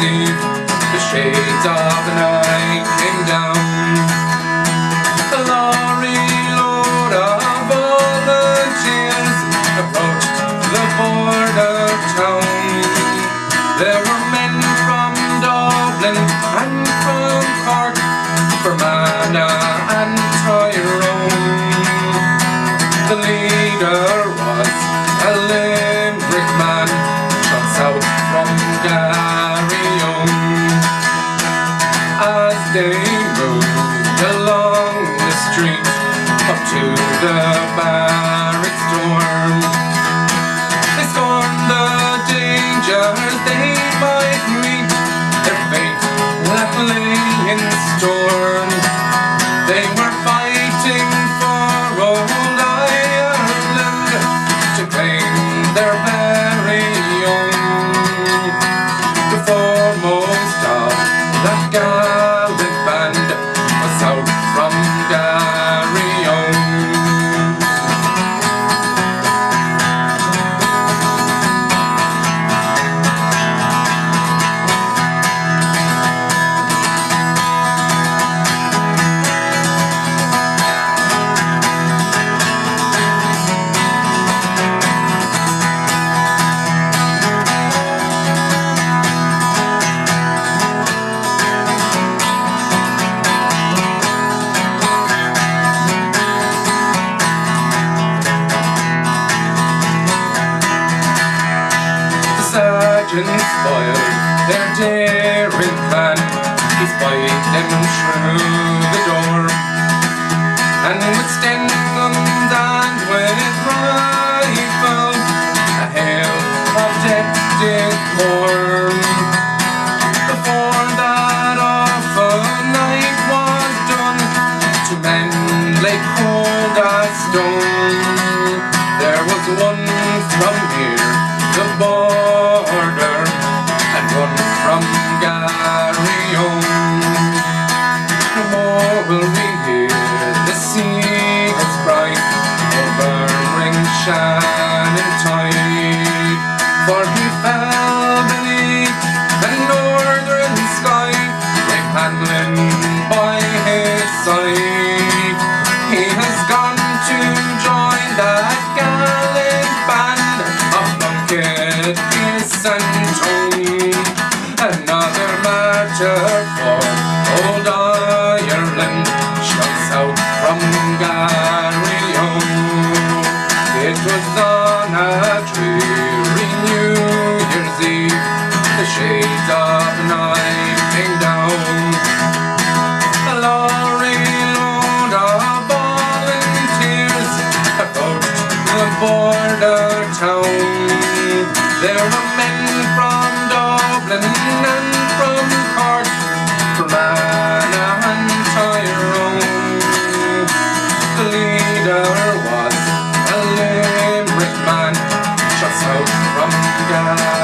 Eve, the shades of night came down. A lorry load of volunteers approached the border town. There were men from Dublin and from Cork, Fermanagh and Tyrone. The leader was a Limerick man from south from Garryowen. As they moved along the street up to the barracks door, they scorned the dangers they might meet, their fate that lay in store. They were fighting for old Ireland to claim their very own. The foremost of that gallant band was south from Garryowen. Sergeant spoiled their daring plan. He spied them through the door, and with Sten guns and with rifle a hail of death did pour. Before that awful night was done, two men lay cold as stone. There was one from here, the border, and one from Garryowen. No more will we hear the seagulls cry over ring shining tide, for he fell beneath the northern sky, brave Hanlon by his side. He has gone to join that gallant band of Plunkett, Pearse and Tone. Another martyr for old Ireland, struck south from Garryowen. It was on a dreary New Year's Eve, the shades of night came down. A lorry load of volunteers approached the border town. There were men from Dublin and from Cork, Fermanagh and Tyrone. The leader was a Limerick man, shot south from Galway.